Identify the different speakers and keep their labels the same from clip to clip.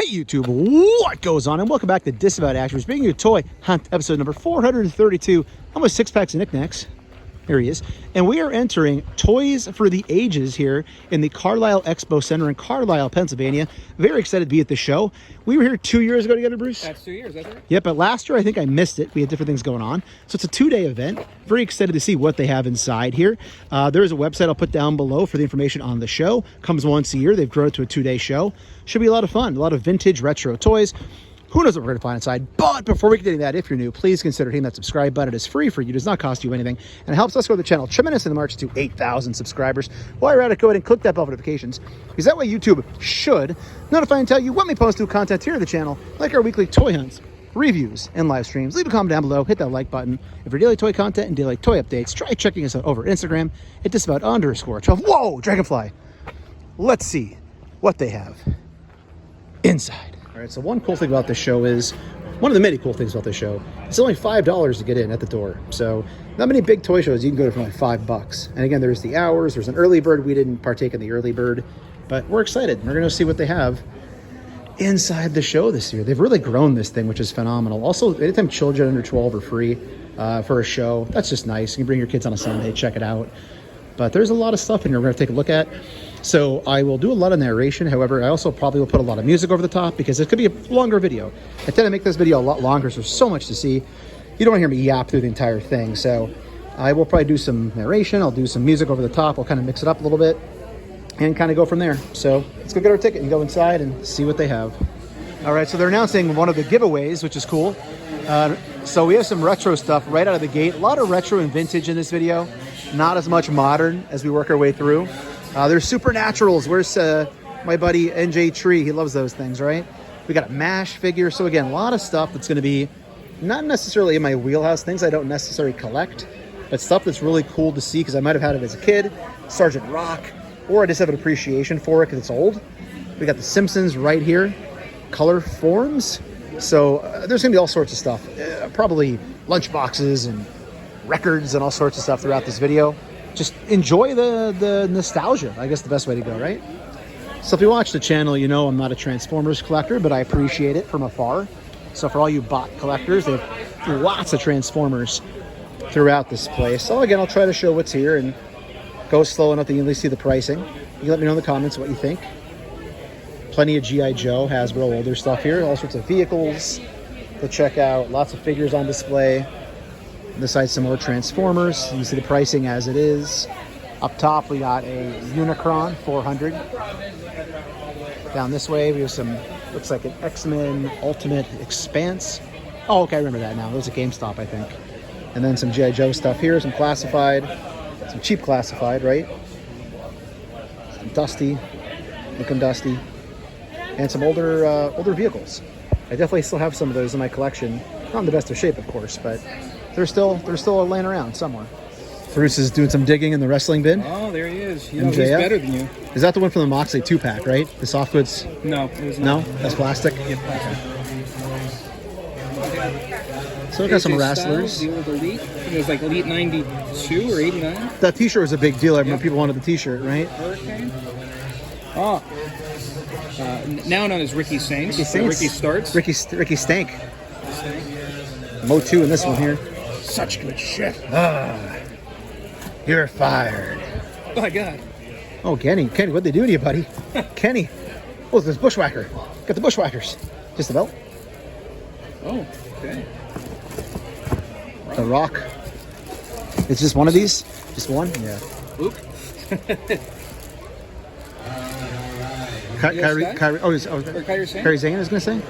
Speaker 1: Hey YouTube, what goes on? And welcome back to Disavowed Actions, bringing you Toy Hunt episode number 432. Almost 6 packs of knickknacks. Here he is. And we are entering Toys for the Ages here in the Carlisle Expo Center in Carlisle, Pennsylvania. Very excited to be at the show. We were here 2 years ago together, Bruce.
Speaker 2: That's 2 years, that's right.
Speaker 1: Yep, but last year I think I missed it. We had different things going on. So it's a 2-day event. Very excited to see what they have inside here. There is a website I'll put down below for the information on the show. Comes once a year. They've grown it to a 2-day show. Should be a lot of fun. A lot of vintage retro toys. Who knows what we're going to find inside? But before we get into that, if you're new, please consider hitting that subscribe button. It is free for you, does not cost you anything, and it helps us grow the channel tremendously in the march to 8,000 subscribers. While you're at it, go ahead and click that bell for notifications, because that way YouTube should notify and tell you when we post new content here on the channel, like our weekly toy hunts, reviews, and live streams. Leave a comment down below, hit that like button. If you're daily toy content and daily toy updates, try checking us out over Instagram at Disavowed_12. Whoa, Dragonfly! Let's see what they have inside. All right, so one cool thing about this show is, one of the many cool things about this show, it's only $5 to get in at the door. So not many big toy shows you can go to for like $5. And again, there's the hours, there's an early bird. We didn't partake in the early bird, but we're excited. We're gonna see what they have inside the show this year. They've really grown this thing, which is phenomenal. Also, anytime children under 12 are free for a show, that's just nice. You can bring your kids on a Sunday, check it out. But there's a lot of stuff in here we're gonna take a look at. So I will do a lot of narration. However, I also probably will put a lot of music over the top because it could be a longer video. I tend to make this video a lot longer, so there's so much to see. You don't want to hear me yap through the entire thing. So I will probably do some narration. I'll do some music over the top. I'll kind of mix it up a little bit and kind of go from there. So let's go get our ticket and go inside and see what they have. All right, so they're announcing one of the giveaways, which is cool. So we have some retro stuff right out of the gate. A lot of retro and vintage in this video. Not as much modern as we work our way through. There's Supernaturals. Where's my buddy NJ Tree? He loves those things, right? We got a MASH figure. So again, a lot of stuff that's going to be not necessarily in my wheelhouse, things I don't necessarily collect, but stuff that's really cool to see because I might have had it as a kid. Sergeant Rock, or I just have an appreciation for it because it's old. We got the Simpsons right here. Color forms. So there's going to be all sorts of stuff. Probably lunch boxes and records and all sorts of stuff throughout this video. Just enjoy the nostalgia, I guess the best way to go, right? So if you watch the channel, you know I'm not a Transformers collector, but I appreciate it from afar. So for all you bot collectors, they have lots of Transformers throughout this place. So again, I'll try to show what's here and go slow enough that you can at least see the pricing. You can let me know in the comments what you think. Plenty of G.I. Joe, Hasbro, older stuff here. All sorts of vehicles to check out. Lots of figures on display. On this side, some more Transformers. You can see the pricing as it is. Up top, we got a Unicron 400. Down this way, we have some, looks like an X-Men Ultimate Expanse. Oh, okay, I remember that now. That was a GameStop, I think. And then some G.I. Joe stuff here, some classified, some cheap classified, right? Some dusty, looking dusty. And some older vehicles. I definitely still have some of those in my collection. Not in the best of shape, of course, but they're still laying around somewhere. Bruce is doing some digging in the wrestling bin.
Speaker 2: Oh, there he is. You know, he's better than you.
Speaker 1: Is that the one from the Moxley 2-pack, right? The soft goods?
Speaker 2: No, it was not.
Speaker 1: No? That's plastic?
Speaker 2: Yeah, plastic.
Speaker 1: So we got some wrestlers.
Speaker 2: The old Elite. It was like Elite 92 or 89.
Speaker 1: That t-shirt was a big deal. I remember people wanted the t-shirt, right?
Speaker 2: Hurricane. Oh. Now known as Ricky Saints. Ricky Starts.
Speaker 1: Ricky Stank. Motu in this one here.
Speaker 2: Such good shit.
Speaker 1: You're fired.
Speaker 2: Oh my god.
Speaker 1: Oh, Kenny, what'd they do to you, buddy? Kenny. Oh, there's Bushwhacker. Got the Bushwhackers. Just the belt.
Speaker 2: Oh, okay.
Speaker 1: The Rock. It's just one of these? Just one? Yeah.
Speaker 2: Luke.
Speaker 1: Kyrie Zane, I was gonna say.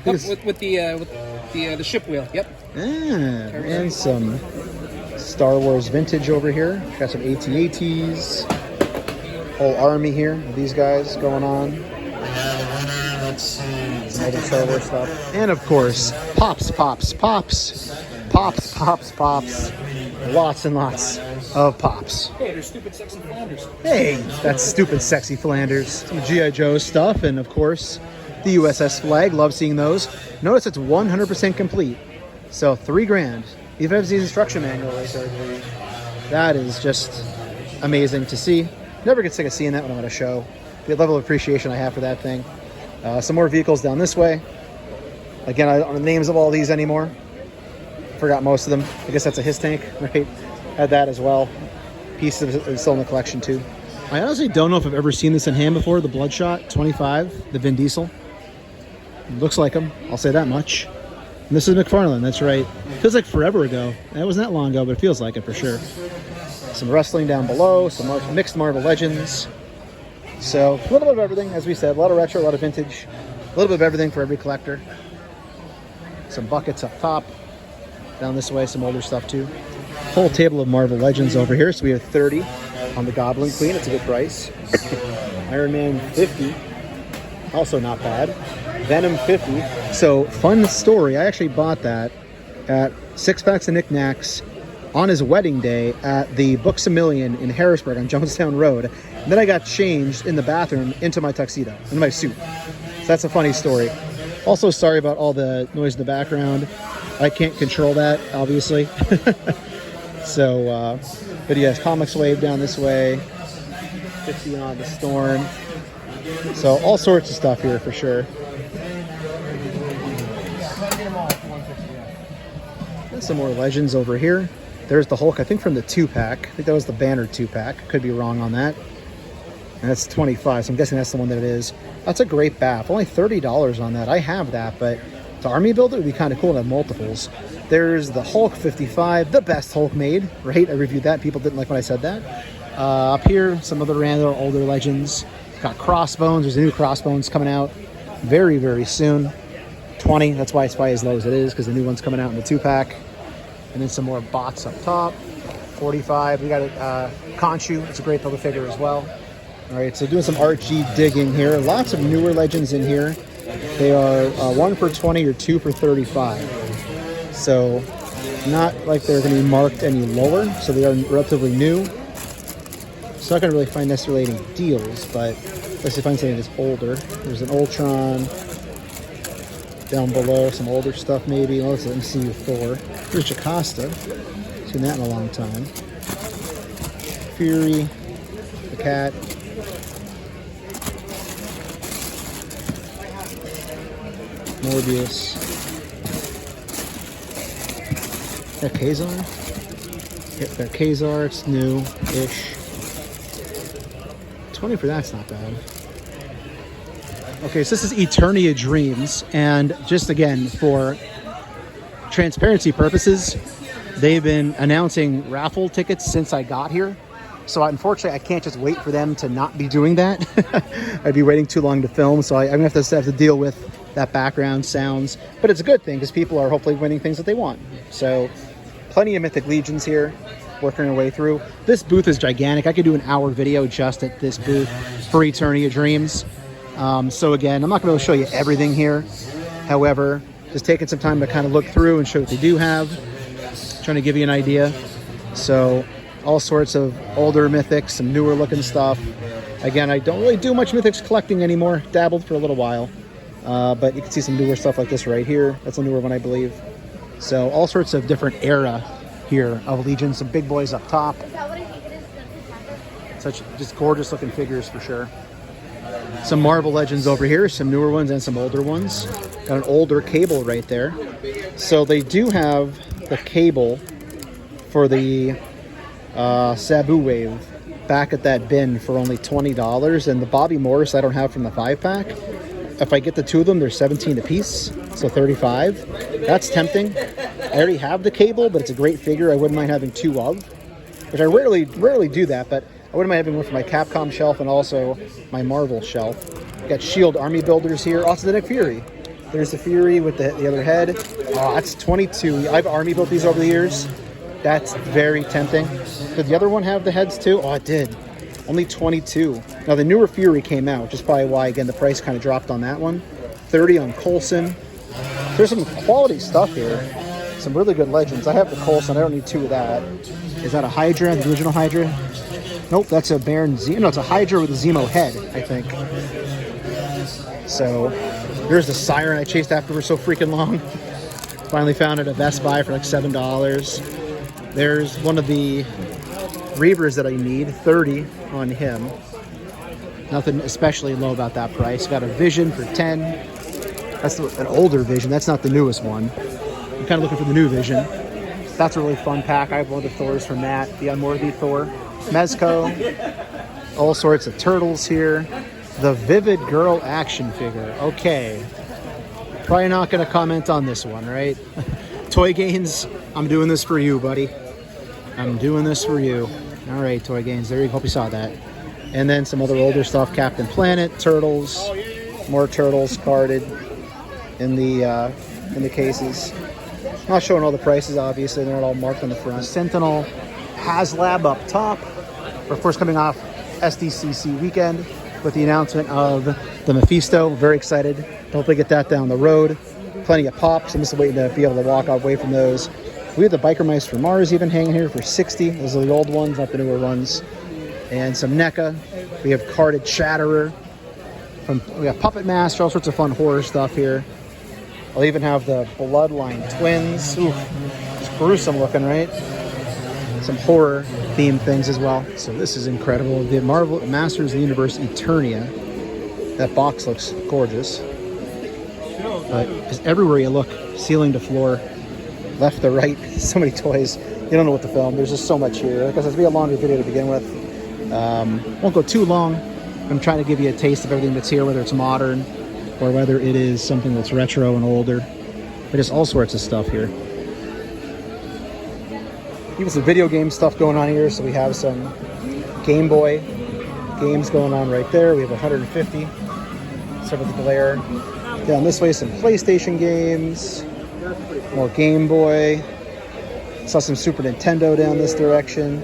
Speaker 2: With the ship wheel. Yep.
Speaker 1: And some Star Wars vintage over here. Got some AT-ATs. Whole army here of these guys going on. Some other Star Wars stuff. And of course, pops. Lots and lots of pops.
Speaker 2: Hey, there's stupid sexy Flanders.
Speaker 1: Hey, that's stupid sexy Flanders. Some G.I. Joe stuff, and of course, the USS flag. Love seeing those. Notice it's 100% complete. So $3,000. Even if the instruction manual right there. That is just amazing to see. Never get sick of seeing that when I'm at a show. The level of appreciation I have for that thing. Some more vehicles down this way. Again, I don't know the names of all these anymore. Forgot most of them. I guess that's a his tank, right? Had that as well. Piece of it is still in the collection too. I honestly don't know if I've ever seen this in hand before. The Bloodshot 25, the Vin Diesel. Looks like him. I'll say that much. And this is McFarlane. That's right. Feels like forever ago. That wasn't that long ago, but it feels like it for sure. Some wrestling down below. Some mixed Marvel Legends. So a little bit of everything, as we said. A lot of retro, a lot of vintage. A little bit of everything for every collector. Some buckets up top. Down this way, some older stuff too. Whole table of Marvel Legends over here. So we have 30 on the Goblin Queen. It's a good price. Iron Man 50. Also not bad. Venom 50. So fun story. I actually bought that at 6 Packs of Knickknacks on his wedding day at the Books A Million in Harrisburg on Jonestown Road. And then I got changed in the bathroom into my tuxedo, into my suit. So that's a funny story. Also, sorry about all the noise in the background. I can't control that, obviously. So, but yes, Comics Wave down this way. 50 on the Storm. So all sorts of stuff here for sure. And some more Legends over here. There's the Hulk, I think from the 2-pack. I think that was the Banner 2-pack. Could be wrong on that. And that's 25, so I'm guessing that's the one that it is. That's a great BAF. Only $30 on that. I have that, but to army build it would be kind of cool to have multiples. There's the Hulk 55, the best Hulk made, right? I reviewed that. People didn't like when I said that. Up here, some other random older Legends. Got Crossbones. There's a new Crossbones coming out very, very soon. 20. That's why it's probably as low as it is, because the new one's coming out in the 2-pack. And then some more bots up top. 45. We got a Khonshu. It's a great build figure as well. All right, so doing some RG digging here. Lots of newer Legends in here. They are 1 for 20 or 2 for 35. So not like they're going to be marked any lower. So they are relatively new. So not going to really find necessarily any deals, but unless you find something that's older. There's an Ultron down below, some older stuff maybe. Oh, it's an MCU Thor. There's Jocasta. Seen that in a long time. Fury, the Cat. Morbius. That Kazar? Yep, that Kazar. It's new-ish. 20 for that's not bad. Okay, so this is Eternia Dreams, and just again for transparency purposes, they've been announcing raffle tickets since I got here. So unfortunately, I can't just wait for them to not be doing that. I'd be waiting too long to film, so I'm gonna have to deal with that background sounds. But it's a good thing because people are hopefully winning things that they want. So plenty of Mythic Legions here, working our way through. This booth is gigantic. I could do an hour video just at this booth for Eternia Dreams. So again, I'm not going to show you everything here. However, just taking some time to kind of look through and show what they do have. Trying to give you an idea. So all sorts of older Mythics, some newer looking stuff. Again, I don't really do much Mythics collecting anymore. Dabbled for a little while. But you can see some newer stuff like this right here. That's a newer one, I believe. So all sorts of different era here of Legion. Some big boys up top. Such just gorgeous looking figures for sure. Some Marvel Legends over here, some newer ones and some older ones. Got an older Cable right there. So they do have the Cable for the Sabu Wave back at that bin for only $20. And the Bobby Morris I don't have from the 5-pack. If I get the two of them, they're 17 a piece, so 35. That's tempting. I already have the Cable, but it's a great figure. I wouldn't mind having two of, which I rarely do that, but I wouldn't mind having one for my Capcom shelf and also my Marvel shelf. Got Shield Army Builders here. Also the Nick Fury. There's the Fury with the other head. Oh, that's 22. I've Army built these over the years. That's very tempting. Did the other one have the heads too? Oh, it did. Only 22. Now the newer Fury came out, which is probably why, again, the price kind of dropped on that one. 30 on Coulson. There's some quality stuff here. Some really good Legends. I have the Coulson. I don't need two of that. Is that a Hydra, the original Hydra? Nope, that's a Baron Zemo. No, it's a Hydra with a Zemo head, I think. So here's the Siren I chased after for so freaking long. Finally found it at Best Buy for like $7. There's one of the Reavers that I need, 30 on him. Nothing especially low about that price. Got a Vision for 10. That's an older Vision. That's not the newest one. I'm kind of looking for the new Vision. That's a really fun pack. I have one of the Thors from that. The Unworthy Thor. Mezco. All sorts of turtles here. The Vivid Girl action figure. Okay. Probably not going to comment on this one, right? Toy Gains, I'm doing this for you, buddy. I'm doing this for you. All right, Toy Gains. There you go. Hope you saw that. And then some other older stuff. Captain Planet, Turtles. More Turtles carded in the cases. Not showing all the prices, obviously. They're not all marked on the front. Sentinel, Haslab up top. We're, of course, coming off SDCC weekend with the announcement of the Mephisto. Very excited. Hopefully get that down the road. Plenty of pops. I'm just waiting to be able to walk away from those. We have the Biker Mice for Mars even hanging here for 60. Those are the old ones, not the newer ones. And some NECA. We have carded Chatterer. We got Puppet Master, all sorts of fun horror stuff here. I'll even have the Bloodline Twins. Oof, it's gruesome looking, right? Some horror themed things as well. So this is incredible. The Marvel Masters of the Universe Eternia. That box looks gorgeous. But just everywhere you look, ceiling to floor, left to right, so many toys. You don't know what to film. There's just so much here. Like I said, it's going to be a longer video to begin with. Won't go too long. I'm trying to give you a taste of everything that's here, whether it's modern or whether it is something that's retro and older. But just all sorts of stuff here. Even some video game stuff going on here. So we have some Game Boy games going on right there. We have 150. Start with the glare. Down this way, some PlayStation games. More Game Boy. Saw some Super Nintendo down this direction.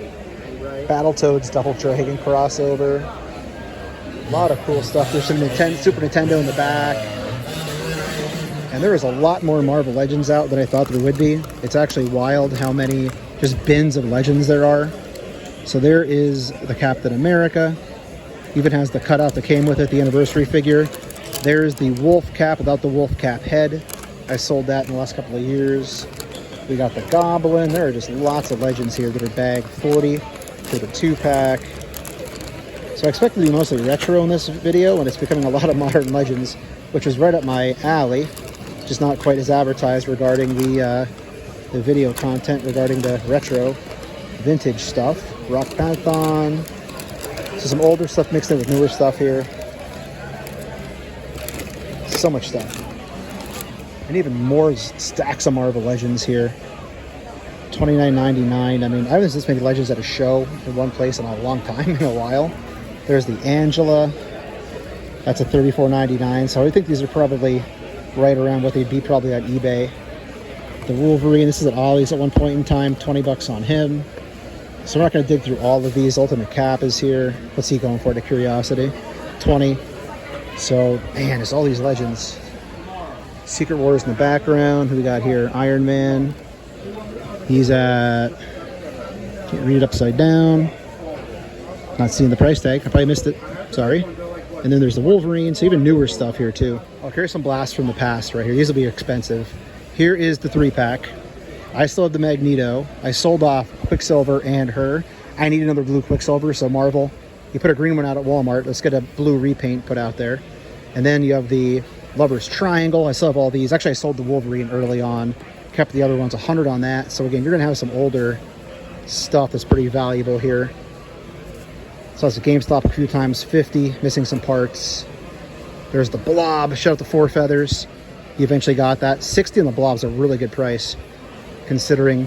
Speaker 1: Battletoads Double Dragon crossover. A lot of cool stuff. There's some Super Nintendo in the back. And there is a lot more Marvel Legends out than I thought there would be. It's actually wild how many just bins of Legends there are. So there is the Captain America. Even has the cutout that came with it, the anniversary figure. There's the Wolf Cap without the Wolf Cap head. I sold that in the last couple of years. We got the Goblin. There are just lots of Legends here that are bagged 40 for the 2-pack. So I expect to be mostly retro in this video, and it's becoming a lot of modern Legends, which is right up my alley. Just not quite as advertised regarding the video content regarding the retro vintage stuff. Rock Python. So some older stuff mixed in with newer stuff here. So much stuff. And even more stacks of Marvel Legends here. $29.99. I mean, I haven't seen this many Legends at a show in one place in a long time, in a while. There's the Angela. That's a $34.99. So I think these are probably right around what they'd be probably on eBay. The Wolverine, this is at Ollie's at one point in time, 20 bucks on him. So we're not going to dig through all of these. Ultimate Cap is here. What's he going for, the Curiosity? 20. So, man, there's all these Legends. Secret Wars in the background. Who we got here? Iron Man. He's at... Can't read it upside down. Not seeing the price tag. I probably missed it. Sorry. And then there's the Wolverine. So even newer stuff here, too. Oh, here's some blasts from the past right here. These will be expensive. Here is the 3-pack. I still have the Magneto. I sold off Quicksilver and her. I need another blue Quicksilver, so Marvel, you put a green one out at Walmart. Let's get a blue repaint put out there. And then you have the Lover's Triangle. I still have all these. Actually, I sold the Wolverine early on. Kept the other ones, 100 on that. So again, you're going to have some older stuff that's pretty valuable here. So it's a GameStop a few times, 50, missing some parts. There's the Blob. Shout out to Four Feathers. You eventually got that. 60 on the Blob's a really good price, considering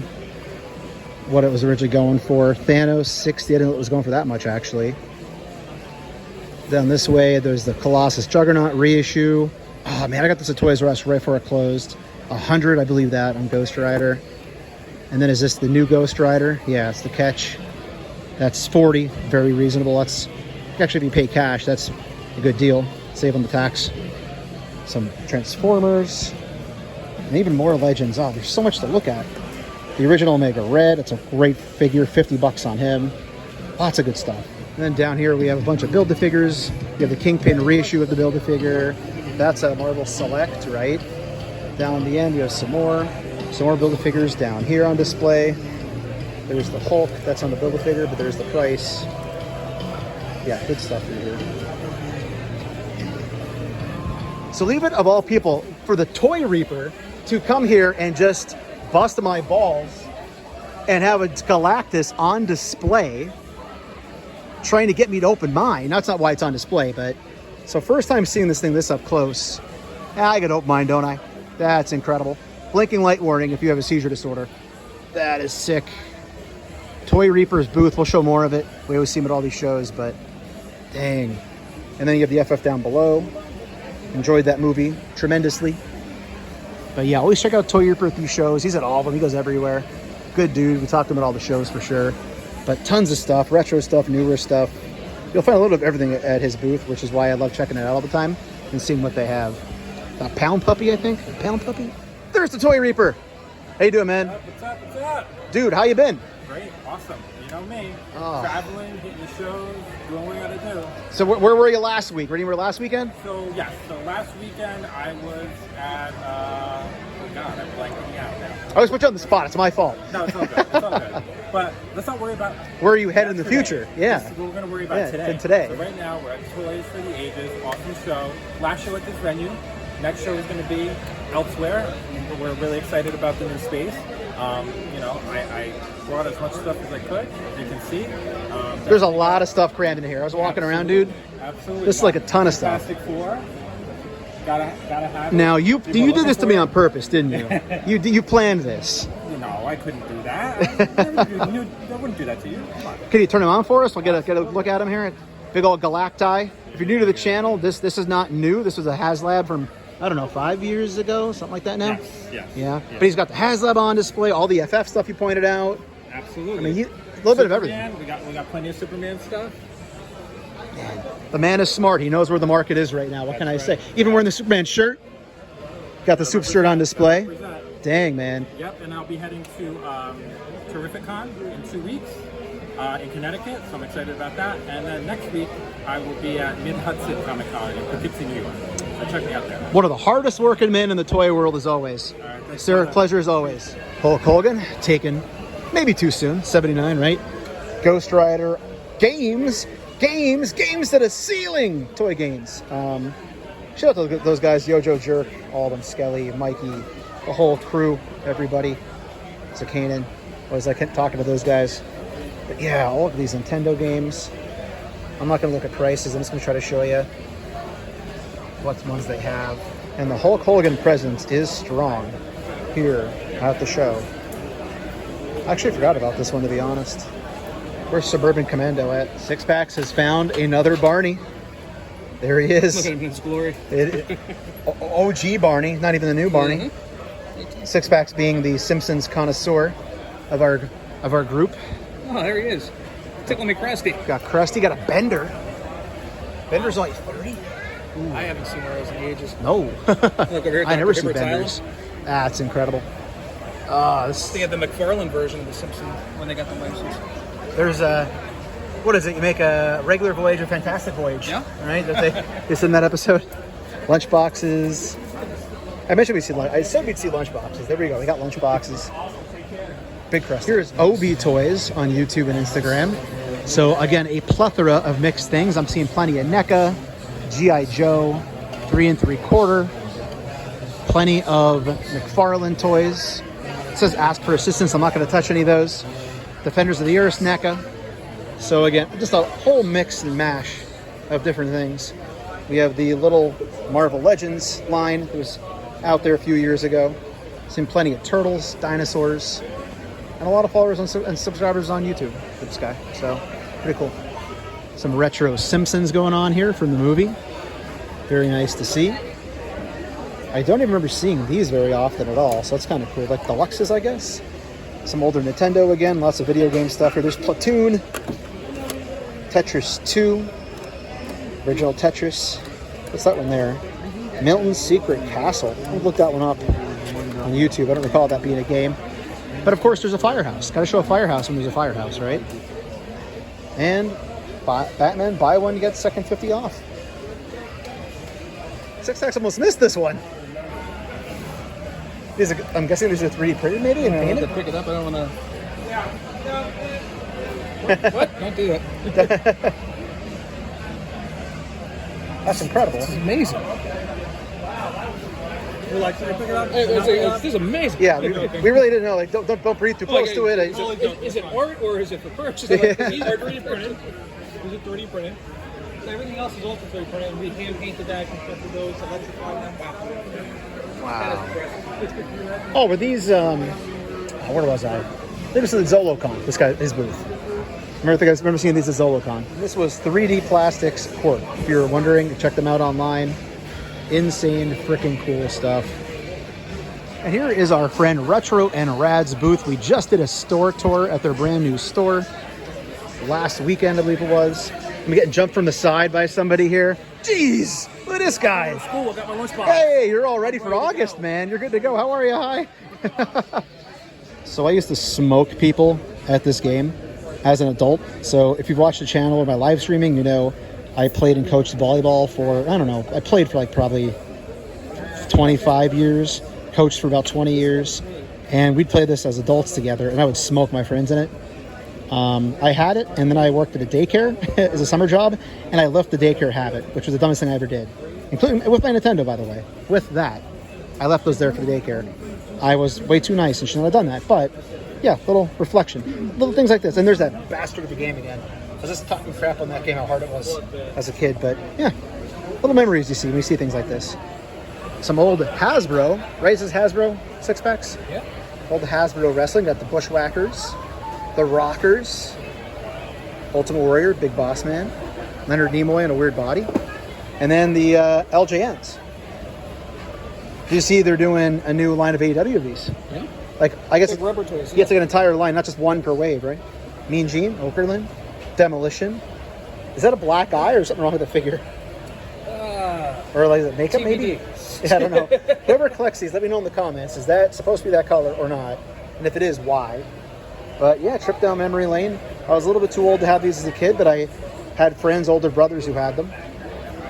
Speaker 1: what it was originally going for. Thanos, 60. I didn't know it was going for that much, actually. Down this way, there's the Colossus Juggernaut reissue. Oh, man, I got this at Toys R Us right before it closed. 100, I believe that, on Ghost Rider. And then is this the new Ghost Rider? Yeah, it's the Catch. That's 40. Very reasonable. That's actually, if you pay cash, that's a good deal. Save on the tax. Some Transformers. And even more Legends. Oh, there's so much to look at. The original Omega Red. It's a great figure. 50 bucks on him. Lots of good stuff. And then down here we have a bunch of Build-A-Figures. You have the Kingpin reissue of the Build-A-Figure. That's a Marvel Select, right? Down the end you have some more Build-A-Figures down here on display. There's the Hulk. That's on the Build-A-Figure, but there's the price. Yeah, good stuff through here. So leave it, of all people, for the Toy Reaper to come here and just bust my balls and have a Galactus on display, trying to get me to open mine. That's not why it's on display, but so first time seeing this thing this up close. I gotta open mine, don't I? That's incredible. Blinking light warning if you have a seizure disorder. That is sick. Toy Reaper's booth, we'll show more of it. We always see him at all these shows, but dang. And then you have the FF down below. Enjoyed that movie tremendously. But yeah, always check out Toy Reaper at these shows. He's at all of them, he goes everywhere. Good dude, we talked to him at all the shows for sure. But tons of stuff, retro stuff, newer stuff. You'll find a little bit of everything at his booth, which is why I love checking it out all the time and seeing what they have. A Pound Puppy, I think. A Pound Puppy? There's the Toy Reaper. How you doing, man?
Speaker 3: What's up? What's up?
Speaker 1: Dude, how you been?
Speaker 3: Great, awesome. You know me. Traveling, getting the shows, doing what I gotta do.
Speaker 1: So where were you last week? Were you last weekend?
Speaker 3: So yeah, so last weekend I was at oh god, I'm blanking out now.
Speaker 1: I always put you on the spot. It's my fault.
Speaker 3: No, it's all good. It's all good. But let's not worry about
Speaker 1: where are you headed in the future. Yeah.
Speaker 3: This is what we're gonna worry about today.
Speaker 1: Today.
Speaker 3: So right now we're at Toys for the Ages, awesome show. Last show at this venue. Next show is going to be elsewhere. We're really excited about the new space. You know, I brought as much stuff as I could, as you can see.
Speaker 1: There's a lot of stuff crammed in here. I was walking around, dude.
Speaker 3: Absolutely.
Speaker 1: This is like a ton of stuff.
Speaker 3: Fantastic Four. Gotta have it.
Speaker 1: Now, you did this to me on purpose, didn't you? you planned this.
Speaker 3: No, I couldn't do that. I wouldn't do that to you. Come on.
Speaker 1: Can you turn him on for us? We'll get a look at him here. Big old Galacti. If you're new to the channel, this is not new. This was a Haslab from, I don't know, 5 years ago, something like that now.
Speaker 3: Yes.
Speaker 1: Yeah. But he's got the Haslab on display, all the FF stuff you pointed out.
Speaker 3: Absolutely.
Speaker 1: I mean, a little bit of everything.
Speaker 3: We got plenty of Superman stuff.
Speaker 1: Man, the man is smart. He knows where the market is right now. What can I say? Even wearing the Superman shirt. Got the Super shirt on display. Dang, man.
Speaker 3: Yep, and I'll be heading to Terrificon in 2 weeks in Connecticut, so I'm excited about that. And then next week, I will be at Mid-Hudson Comic Con in Poughkeepsie, New York. So check me out there.
Speaker 1: One of the hardest working men in the toy world as always. Sir, pleasure as always. Hulk Hogan, taken maybe too soon, 79, right? Ghost Rider, games to the ceiling, toy games. Shout out to those guys, Yojo Jerk, all of them, Skelly, Mikey, the whole crew, everybody. Zakanin, always like talking to those guys. But yeah, all of these Nintendo games. I'm not going to look at prices. I'm just going to try to show you what ones they have. And the Hulk Hogan presence is strong here at the show. I actually forgot about this one, to be honest. Where's Suburban Commando at? Six Packs has found another Barney. There he is.
Speaker 2: Look at him in his glory.
Speaker 1: OG Barney, not even the new Barney.
Speaker 2: Mm-hmm.
Speaker 1: Six Packs being the Simpsons connoisseur of our group.
Speaker 2: Oh, there he is. Tickle me Krusty.
Speaker 1: Got Krusty, got a Bender. Bender's only 30?
Speaker 2: I haven't seen one of those in ages.
Speaker 1: No.
Speaker 2: Look over here.
Speaker 1: I never
Speaker 2: Dr.
Speaker 1: seen
Speaker 2: Hibbert's
Speaker 1: Benders.
Speaker 2: Island.
Speaker 1: That's incredible.
Speaker 2: They had the McFarlane version of the Simpsons when they got the license.
Speaker 1: There's what is it? You make a regular voyage, a fantastic voyage.
Speaker 2: Yeah.
Speaker 1: Right? It's in that episode. Lunchboxes. I said we'd see lunchboxes. There we go. We got lunchboxes. Big crust. Here's OB Toys on YouTube and Instagram. So again, a plethora of mixed things. I'm seeing plenty of NECA, G.I. Joe, 3 3/4. Plenty of McFarlane toys. It says ask for assistance. I'm not going to touch any of those. Defenders of the Earth, NECA. So again, just a whole mix and mash of different things. We have the little Marvel Legends line that was out there a few years ago. Seen plenty of turtles, dinosaurs, and a lot of followers and subscribers on YouTube for this guy. So pretty cool. Some retro Simpsons going on here from the movie. Very nice to see. I don't even remember seeing these very often at all, so that's kind of cool. Like deluxes, I guess. Some older Nintendo again, lots of video game stuff here. There's Platoon, Tetris 2, original Tetris. What's that one there? Milton's Secret Castle. I'll look that one up on YouTube. I don't recall that being a game. But of course, there's a firehouse. Got to show a firehouse when there's a firehouse, right? And Batman, buy one, you get second 50 off. Six Packs almost missed this one. I'm guessing these are 3D printed, maybe, and
Speaker 2: I have
Speaker 1: painted?
Speaker 2: to pick it up. I don't want to. What? Don't do that.
Speaker 1: That's incredible.
Speaker 2: This is amazing.
Speaker 3: You like to pick it up?
Speaker 2: This is amazing.
Speaker 1: Yeah, we really didn't know. Like, don't breathe too close to it.
Speaker 2: Is it art or is it for purchase? These are 3D printed.
Speaker 3: These are 3D printed. So everything else is also 3D printed, and we hand painted that, constructed those, electrified them.
Speaker 1: Wow. Oh, were these? Where was I? This was at ZoloCon. This guy, his booth. Remember seeing these at ZoloCon. This was 3D Plastics Corp. If you're wondering, check them out online. Insane, freaking cool stuff. And here is our friend Retro and Rad's booth. We just did a store tour at their brand new store last weekend, I believe it was. I'm getting jumped from the side by somebody here. Jeez, look at this guy.
Speaker 3: Cool, I got my lunchbox.
Speaker 1: Hey, you're all ready for August, man. You're good to go. How are you? Hi. So I used to smoke people at this game as an adult. So if you've watched the channel or my live streaming, you know I played and coached volleyball for, I don't know, I played for like probably 25 years, coached for about 20 years, and we'd play this as adults together, and I would smoke my friends in it. I had it, and then I worked at a daycare as a summer job, and I left the daycare habit, which was the dumbest thing I ever did, including with my Nintendo, by the way. With that, I left those there for the daycare. I was way too nice and shouldn't have done that, but yeah, little reflection. Little things like this, and there's that bastard of a game again. I was just talking crap on that game, how hard it was as a kid, but yeah, little memories you see when you see things like this. Some old Hasbro, right? Is this Hasbro six-packs?
Speaker 3: Yeah.
Speaker 1: Old Hasbro wrestling, got the Bushwhackers, the Rockers, Ultimate Warrior, Big Boss Man, Leonard Nimoy in a weird body, and then the LJNs. Did you see they're doing a new line of AEW of these?
Speaker 2: Yeah.
Speaker 1: Like, I guess
Speaker 2: Like rubber toys.
Speaker 1: it's like an entire line, not just one per wave, right? Mean Gene, Okerlund, Demolition. Is that a black eye or something wrong with the figure? Or like, is it makeup maybe? Yeah, I don't know. Whoever collects these, let me know in the comments. Is that supposed to be that color or not? And if it is, why? But yeah, trip down memory lane. I was a little bit too old to have these as a kid, but I had friends, older brothers who had them.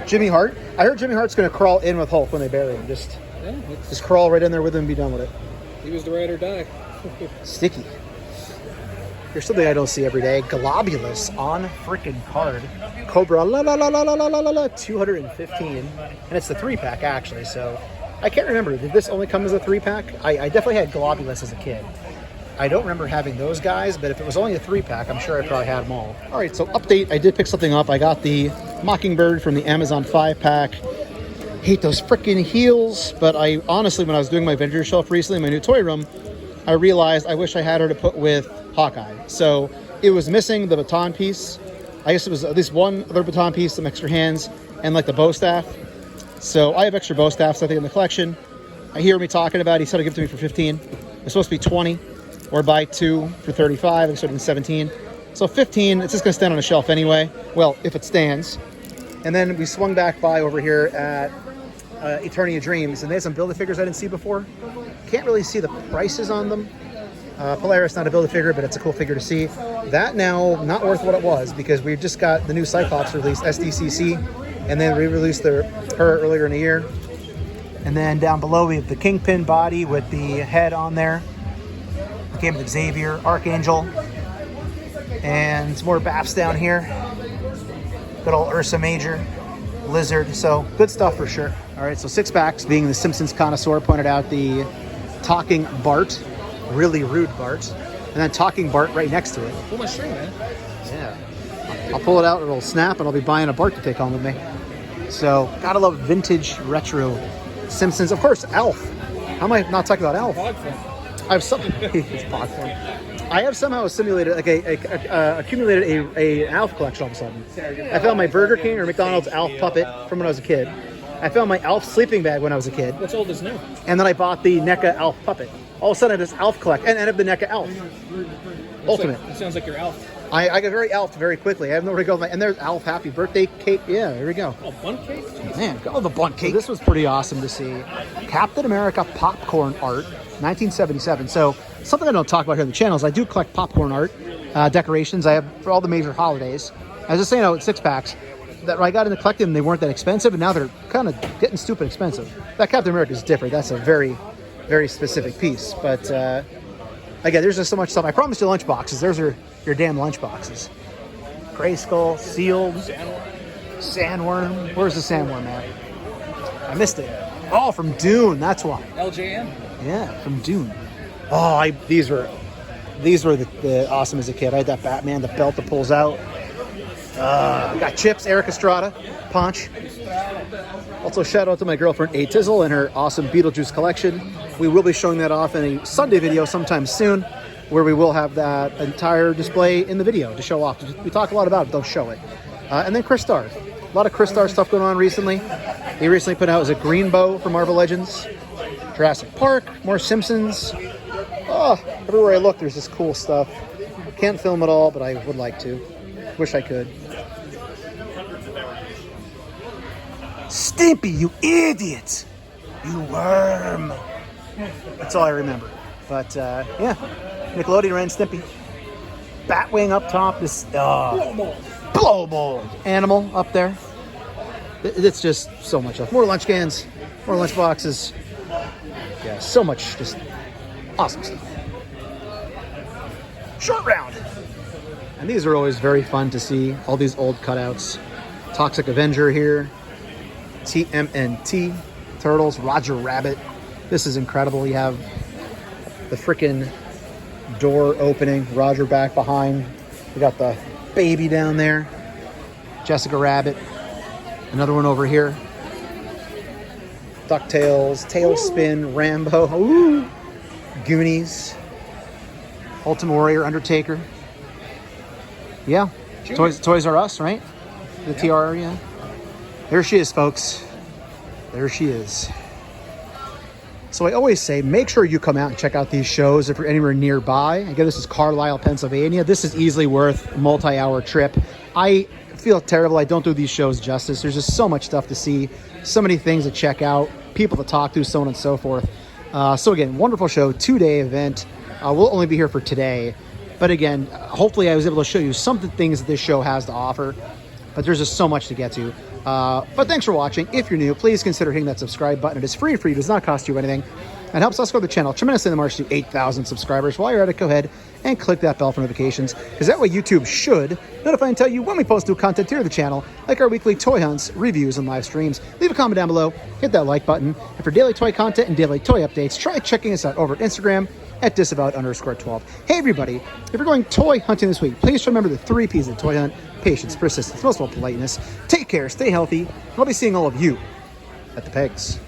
Speaker 1: Jimmy Hart. I heard Jimmy Hart's going to crawl in with Hulk when they bury him. Just crawl right in there with him and be done with it.
Speaker 2: He was the ride or die.
Speaker 1: Sticky. Here's something I don't see every day. Globulus on freaking card. Cobra, 215. And it's the 3-pack, actually. So I can't remember. Did this only come as a 3-pack? I definitely had Globulus as a kid. I don't remember having those guys, but if it was only a 3-pack, I'm sure I probably had them all. All right, so update. I did pick something up. I got the Mockingbird from the Amazon 5-pack. Hate those freaking heels, but I honestly, when I was doing my vendor shelf recently in my new toy room, I realized I wish I had her to put with Hawkeye. So it was missing the baton piece. I guess it was at least one other baton piece, some extra hands, and like the bow staff. So I have extra bow staffs, I think, in the collection. I hear me talking about it. He said he'd give it to me for 15. It's supposed to be 20, or buy 2 for 35. It's sort of 17. So 15, it's just going to stand on a shelf anyway. Well, if it stands. And then we swung back by over here at Eternia Dreams, and they had some Build-A-Figures I didn't see before. Can't really see the prices on them. Polaris, not a Build-A-Figure, but it's a cool figure to see. That now, not worth what it was, because we just got the new Cyclops released, SDCC, and then we released her earlier in the year. And then down below, we have the Kingpin body with the head on there. It came with Xavier, Archangel, and some more Baps down here. Good old Ursa Major, Lizard, so good stuff for sure. All right, so 6-packs, being the Simpsons connoisseur, pointed out the Talking Bart, really rude Bart, and then Talking Bart right next to it.
Speaker 2: Pull my string, man.
Speaker 1: Yeah. I'll pull it out, it'll snap, and I'll be buying a Bart to take home with me. So, gotta love vintage retro Simpsons. Of course, Alf. How am I not talking about Alf? I have some. It's pod form. I have somehow simulated, like accumulated a Alf collection all of a sudden. I found my Burger King or McDonald's Alf puppet from when I was a kid. I found my Alf sleeping bag when I was a kid.
Speaker 2: What's old is new.
Speaker 1: And then I bought the NECA Alf puppet. All of a sudden, I have this Alf collect, and I have the NECA Alf. Ultimate.
Speaker 2: It sounds like you're Alf.
Speaker 1: I got very Alf very quickly. I have nowhere to go. And there's Alf Happy Birthday cake. Yeah, here we go.
Speaker 2: Oh, bun cake? Jeez.
Speaker 1: Man, oh, the bun cake. So this was pretty awesome to see. Captain America popcorn art, 1977. So something I don't talk about here on the channel is I do collect popcorn art, decorations. I have for all the major holidays. I was just saying, with 6-packs, that when I got into collecting them, they weren't that expensive, and now they're kind of getting stupid expensive. That Captain America is different. That's a very, very specific piece. But again, there's just so much stuff. I promised you lunch boxes. There's your damn lunch boxes. Grayskull, Sealed, Sandworm. Where's the Sandworm at? I missed it. Oh, from Dune. That's why.
Speaker 2: LJN.
Speaker 1: Yeah, from Dune. Oh, these were the awesome as a kid. I had that Batman, the belt that pulls out. We got Chips, Eric Estrada, Punch. Also, shout out to my girlfriend A Tizzle and her awesome Beetlejuice collection. We will be showing that off in a Sunday video sometime soon, where we will have that entire display in the video to show off. We talk a lot about it, don't show it. And then Chris Starr. A lot of Chris Starr stuff going on recently. He recently put out a Green Bow for Marvel Legends, Jurassic Park, more Simpsons. Oh, everywhere I look, there's this cool stuff. Can't film it all, but I would like to. Wish I could. Stimpy, you idiot! You worm! That's all I remember. But yeah, Nickelodeon ran Stimpy. Batwing up top. This Blowball animal up there. It's just so much stuff. More lunch cans, more lunch boxes. Yeah, so much just awesome stuff. Short round. And these are always very fun to see. All these old cutouts. Toxic Avenger here. TMNT. Turtles. Roger Rabbit. This is incredible. You have the freaking door opening. Roger back behind. We got the baby down there. Jessica Rabbit. Another one over here. DuckTales. Tailspin. Rambo. Ooh. Goonies. Ultimate Warrior. Undertaker. Yeah. Toys R Us, right? The TR, yeah. There she is, folks. There she is. So I always say, make sure you come out and check out these shows if you're anywhere nearby. Again, this is Carlisle, Pennsylvania. This is easily worth a multi-hour trip. I feel terrible I don't do these shows justice. There's just so much stuff to see, so many things to check out, people to talk to, so on and so forth. So again, wonderful show, 2-day event. We'll only be here for today. But again, hopefully I was able to show you some of the things that this show has to offer. But there's just so much to get to. But thanks for watching. If you're new, please consider hitting that subscribe button. It is free for you. It does not cost you anything. It helps us grow the channel tremendously in the march to 8,000 subscribers. While you're at it, go ahead and click that bell for notifications, because that way YouTube should notify and tell you when we post new content here to the channel, like our weekly toy hunts, reviews, and live streams. Leave a comment down below. Hit that like button. And for daily toy content and daily toy updates, try checking us out over at Instagram at Disavowed_12. Hey everybody, if you're going toy hunting this week, please remember the 3 P's of the toy hunt: patience, persistence, most of all politeness. Take care, stay healthy, and I'll be seeing all of you at the pegs.